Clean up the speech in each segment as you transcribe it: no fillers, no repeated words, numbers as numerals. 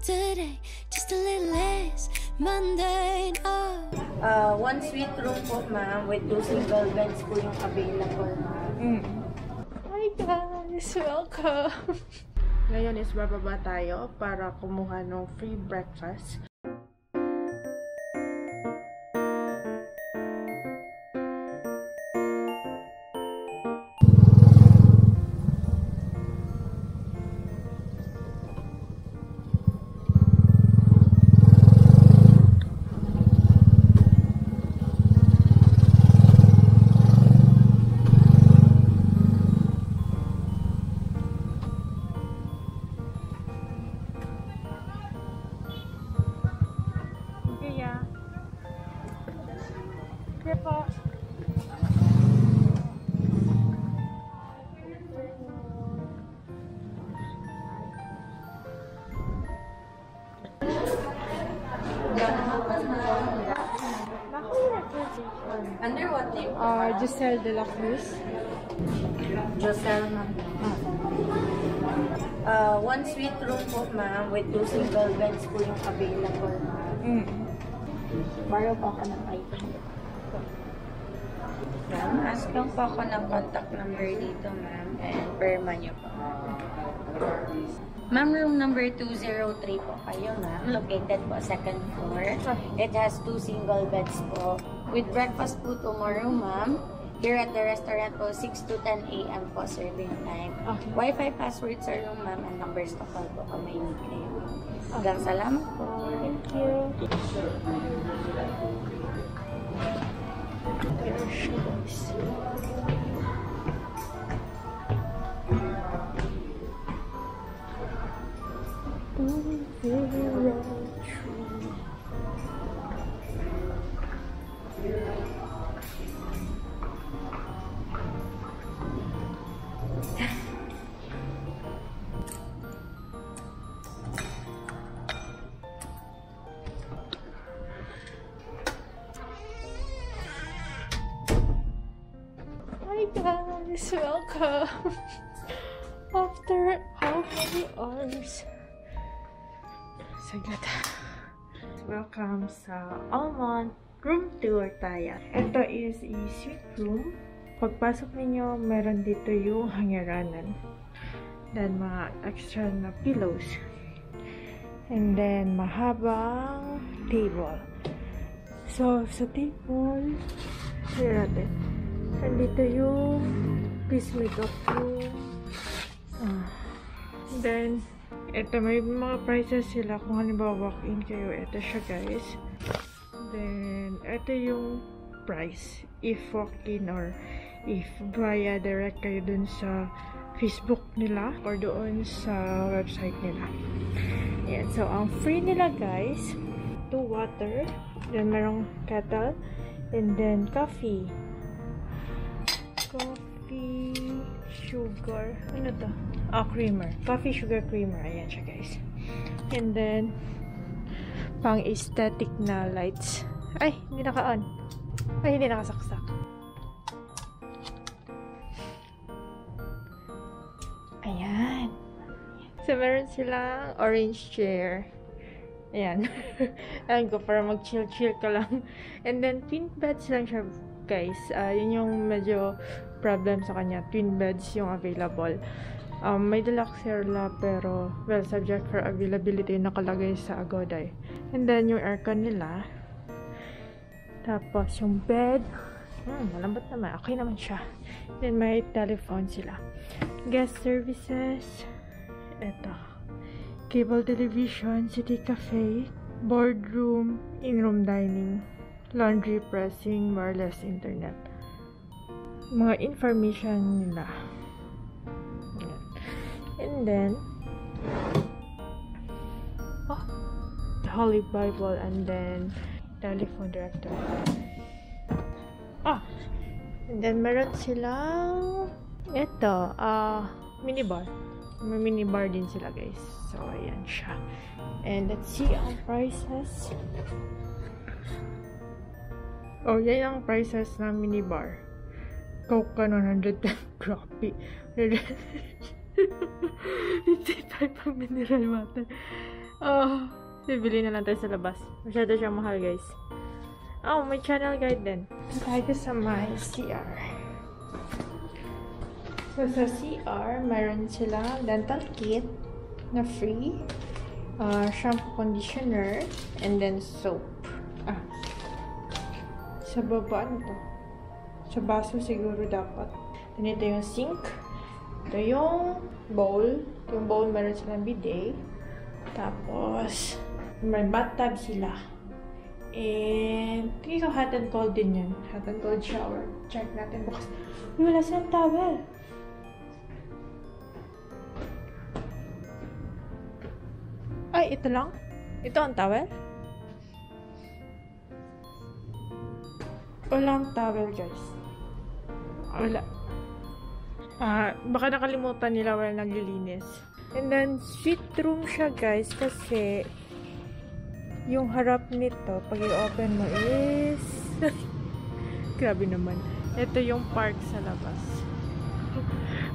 today, just a little less mundane. One suite room po, ma'am, with 2 single beds po yung available, ma'am. Hi guys! Welcome! Ngayon is bababa tayo para kumuha ng free breakfast. Under what name? Giselle de la Cruz. Giselle, ma'am. One suite room po, ma'am, with 2 single beds po yung available, ma'am. Borrow po ako ng item. Ma'am, ask lang po ako ng contact number dito, ma'am, and perma niyo po. Ma'am, room number 203 po kayo, ma'am. Located po, 2nd floor. It has 2 single beds po. With breakfast po tomorrow, ma'am. Here at the restaurant po, 6 to 10 a.m. po serving time. Okay. Wi-Fi password sa room, ma'am, and numbers to call po kung may need kayo. Hanggang salamat po. Thank you. There she goes. Hi guys, welcome. After how many hours? Saglit. Welcome sa Almond room tour tayo. Ito is a suite room. Pagpasok ninyo, meron dito yung hangiranan. Then mga extra na pillows. And then mahabang table. So sa table, here natin. Nandito yung please make up room. Then, ito may mga prices sila kung halimbawa walk-in kayo. Ito siya guys. Then, ito yung price if walk-in or if via direct kayo dun sa Facebook nila or doon sa website nila. Yan. So, ang free nila guys, 2 water, then merong kettle, and then coffee, sugar, ano to? Creamer. Coffee, sugar, creamer. Ayan siya guys. And then, pang aesthetic na lights. Ay, hindi naka-on. Ay, hindi nakasaksak. Ayan. So, meron silang orange chair. Ayan. Ayan ko, para mag-chill-chill ka lang. And then, twin beds lang siya guys. Yun yung medyo problem sa kanya. Twin beds yung available. May deluxe sila pero well, subject for availability nakalagay sa Agoda. And then yung aircon nila. Tapos yung bed, malambot naman. Okay naman siya. Then may telephone sila. Guest services. Eto. Cable television, city cafe, boardroom, in-room dining, laundry pressing, wireless internet. Mga information nila. And then, the Holy Bible, and then telephone directory. And then meron silang ito, minibar. May minibar din sila guys. So, ayan siya. And let's see ang prices. Oh, yan ang prices ng minibar. Coke ka 110. Grabe. 55 pang mineral water. Oh, bibili na lang tayo sa labas. Masyado siyang mahal, guys. Oh, may channel guide din. Tayo sa my CR. So, sa CR, meron silang dental kit na free. Shampoo, conditioner, and then soap. Sa baba, ano to? Sa baso siguro dapat. Ganito yung sink. Ito yung bowl. Yung bowl, meron silang bidet. Tapos, may bathtub sila. And, tingin ko hot and cold din yan. Hot and cold shower. Check natin bukas. Wala silang towel. Ay, ito lang? Ito ang towel? Walang towel, guys. Wala. Baka nakalimutan nila wala naglilinis. And then, sweet room siya, guys, kasi yung harap nito, pag i-open mo is grabe naman. Ito yung park sa labas.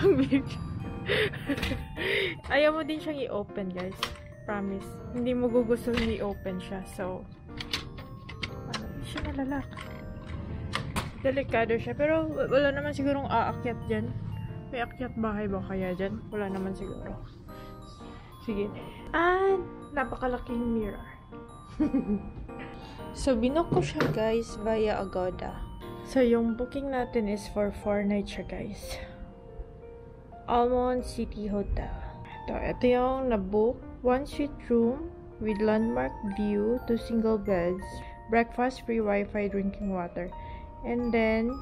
Ang weird. Ayaw mo din siyang i-open, guys. Promise. Hindi mo gugustuhin i-open siya. So, hindi siya nalalak. Delikado siya. Pero, wala naman sigurong aakyat dyan. May akyat bahay ba kaya dyan? Wala naman siguro. Sige. And, napakalaking mirror. So, binook ko siya, guys, via Agoda. So, yung booking natin is for 4 nights siya, guys. Almond City Hotel. Ito yung nabook. 1 suite room with landmark view, 2 single beds, breakfast, free wifi, drinking water. And then,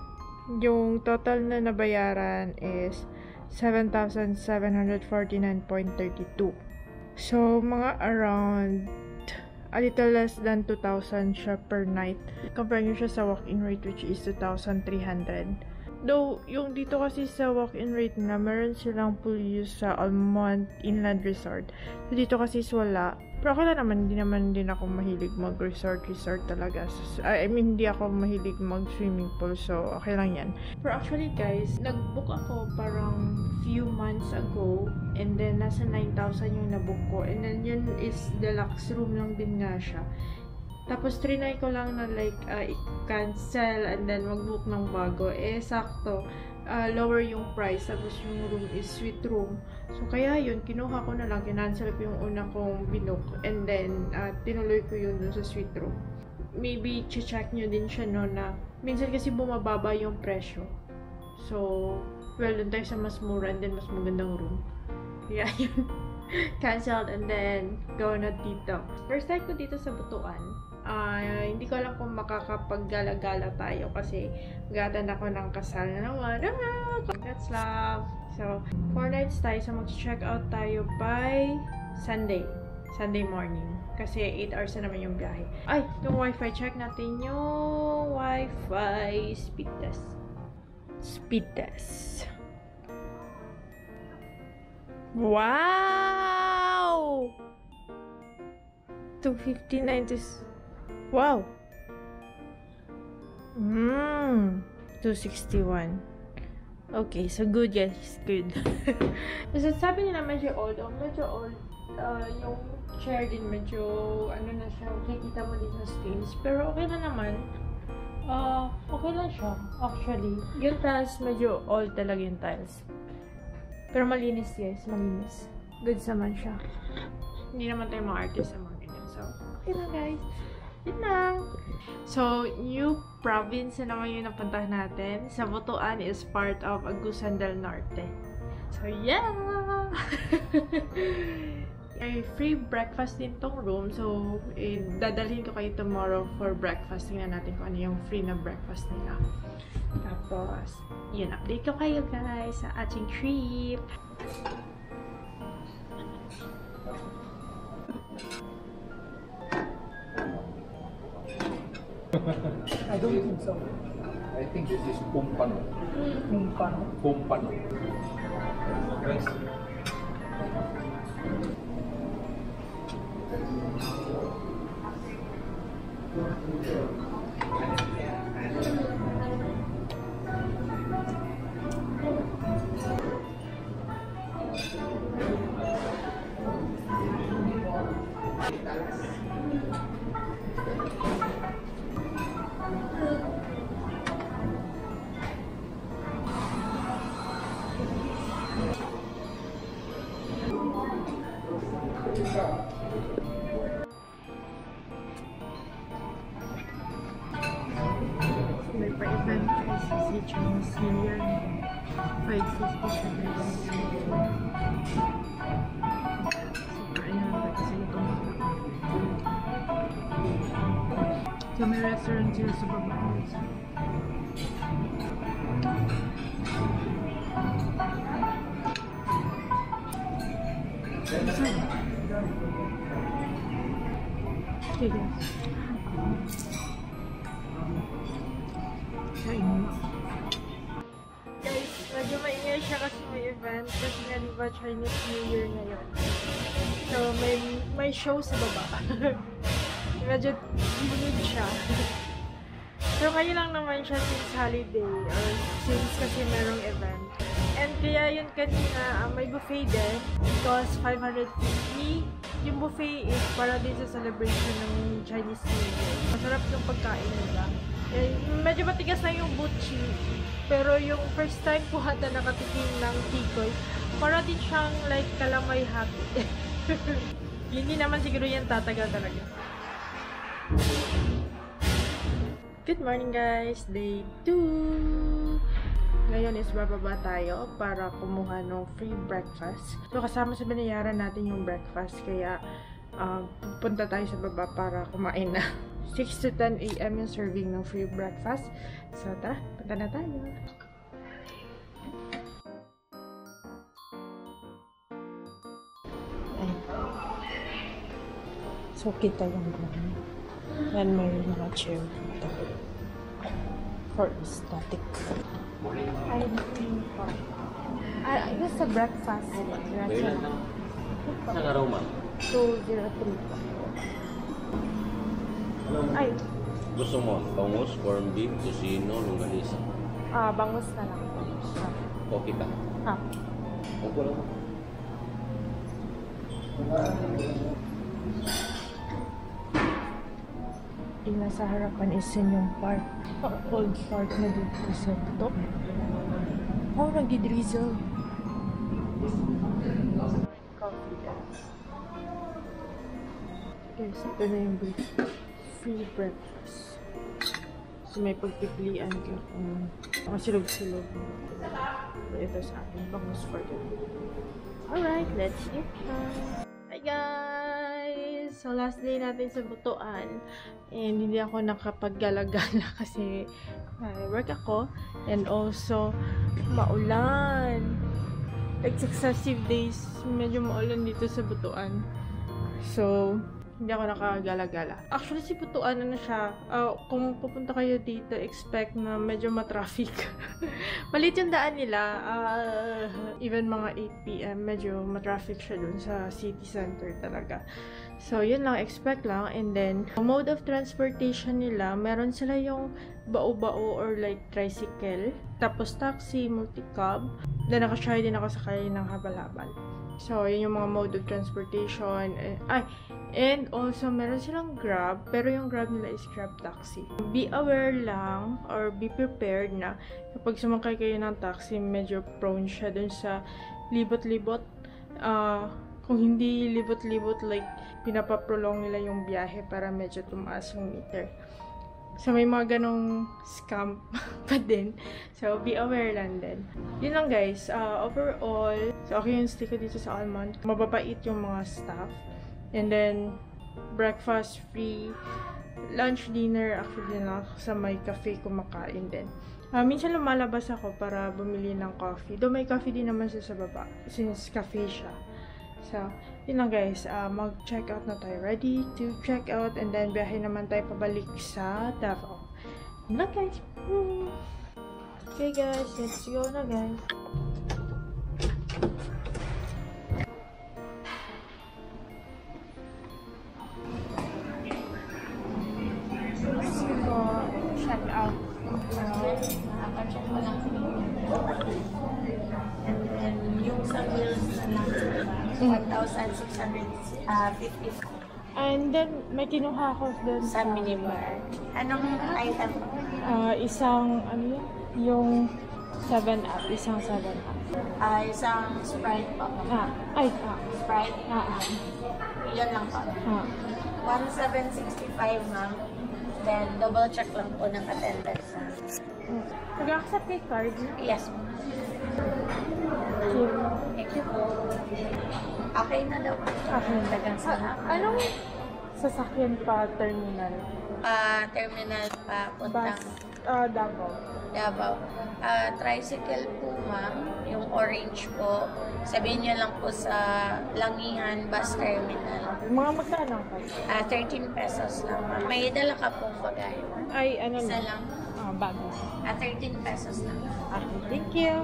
yung total na nabayaran is 7,749.32. So, mga around a little less than 2,000 siya per night. Compare nyo siya sa walk-in rate, which is 2,300. Though, yung dito kasi sa walk-in rate na, meron silang pool use sa Almond Inland Resort. So, dito kasi wala. Pero ako naman, hindi naman din ako mahilig mag-resort talaga. So, I mean, hindi ako mahilig mag-swimming pool. So, okay lang yan. Pero actually, guys, nag-book ako parang few months ago. And then, nasa 9,000 yung nabook ko. And then, yun is deluxe room lang din nga siya. Tapos, trinay ko lang na like, i-cancel and then mag-book ng bago. Eh, sakto. Lower yung price. Tapos, yung room is suite room. So, kaya yun, kinuha ko na lang. Kinancel ko yung una kong binook. And then, tinuloy ko yun dun sa suite room. Maybe, check nyo din siya, no, na minsan kasi bumababa yung presyo. So, well, dun tayo sa mas mura and then mas magandang room. Kaya yun. Canceled and then go na dito. First time ko dito sa Butuan. Hindi ko alam kung makakapaggala-gala tayo kasi mag-attend ako ng kasal na naman. That's love. So, 4 nights tayo. So, mag-check out tayo by Sunday morning. Kasi 8 hours na naman yung biyahe. Ay, yung wifi. Check natin yung wifi speed test. Speed test. Wow! 259 is... Wow! 261. Okay, so good guys. Good. So, sabi nila medyo old. Medyo old. Yung chair din medyo... Ano na siya. Kikita mo din sa screens. Pero okay na naman. Okay lang siya. Actually. Yung tiles, medyo old talaga yung tiles. Pero malinis guys, malinis. Good naman siya. Hindi naman tayo mga artist sa mga ganyan. So, okay lang guys. Yun lang. So, new province na naman yung napuntahan natin. Sa Butuan is part of Agusan del Norte. So, yeah! Ay, free breakfast din tong room. So, dadalhin ko kayo tomorrow for breakfast. Tingnan natin kung ano yung free na breakfast nila. Tapos, yun, update ko kayo guys sa ating trip. I don't think so. I think this is Pumpano. Pumpano? Pumpano. Yes. May pa-event kasi si Chinese New Year. 5:50 siya guys. So, kain na lang kasi luto na. So, may restaurant sila sa baba. Okay guys. Kain na. Guys, medyo maingay siya kasi may event. Kasi nga diba Chinese New Year ngayon. So, may show sa baba. Medyo lunod siya. Pero ngayon lang naman siya since holiday or since kasi merong event. And kaya yun kanina, may buffet din. It costs 550. Yung buffet is para din sa celebration ng Chinese New Year. Masarap yung pagkain nila. Eh, medyo matigas na yung butchi. Pero yung first time ko hata nakatikim ng tikoy, para din siyang like kalamay happy. Hindi naman siguro yan tatagal talaga. Good morning guys! Day 2! Ngayon is bababa tayo para kumuha ng free breakfast. So kasama sa binayaran natin yung breakfast kaya pupunta tayo sa baba para kumain na. 6 to 10 AM yung serving ng free breakfast. So punta na tayo. So kita yung plan. And may mga chair dito for static. I think I guess a breakfast. Saan araw, ma'am? 203 po. Ay, Gusto mo? Bangus, corned beef, tocino, longganisa. bangus na lang. Okay ka? Okay lang. Yung nasa harapan is yung park. Old park na dito sa top. Oh, nagdi-drizzle. Coffee guys. Guys, ito na yung free breakfast. So may pagpipilian ka kung masilog-silog. Ito sa akin, bangus for them. Alright, let's eat na. Hi guys! So last day natin sa Butuan. And hindi ako nakapag-gala-gala kasi work ako. And also, maulan. Like successive days, medyo maulan dito sa Butuan. So, hindi ako nakagala-gala. Actually, si Butuan, ano siya, kung pupunta kayo dito, expect na medyo matraffic. Malit yung daan nila. Even mga 8 PM, medyo matraffic siya dun sa city center talaga. So, yun lang, expect lang. And then, mode of transportation nila, meron sila yung bao-bao or like tricycle. Tapos taxi, multi-cab. Then, nakatry din ako sakay ng habal-habal. So, yun yung mga mode of transportation. And also, meron silang Grab, pero yung Grab nila is Grab Taxi. Be aware lang, or be prepared na kapag sumakay kayo ng taxi, medyo prone siya dun sa libot-libot. Kung hindi libot-libot, like, pinapaprolong nila yung biyahe para medyo tumaas yung meter. So, may mga ganong scam pa din. So, be aware lang din. Yun lang guys. Overall, so okay yung stay ko dito sa Almond. Mababait yung mga staff. And then, breakfast free. Lunch, dinner, actually na sa may cafe kumakain din. Minsan lumalabas ako para bumili ng coffee. Though may coffee din naman siya sa baba. Since cafe siya. So, yun lang guys, mag-check out na tayo. Ready to check out and then biyahe naman tayo pabalik sa Davao. Yun lang guys. Okay guys, let's go na guys. Let's go check out. Check ko lang. And then, yung sa bills na lang, 1,654. And then, may kinuha ko doon Sa minibar. Anong item? Isang, ano yun? Yung 7-Up. Isang 7-Up. Isang Sprite po. Sprite? Sprite? Yan lang po. 1,765, ma'am. Then, double check lang po ng attendance. Nag-accept kay card? Yes, ma'am. Thank you po. Okay na daw. Okay. Dagang salamat. Anong sasakyan pa terminal? Terminal pa puntang Davao. Davao. Tricycle po, ma'am. Yung orange po. Sabihin nyo lang po sa Langihan Bus Terminal. Mga magkano ka? 13 pesos lang, ma'am. May dala ka pong bagahe, ma'am. Ay, ano Isa lang? lang. Bago. 13 pesos lang. Okay, thank you.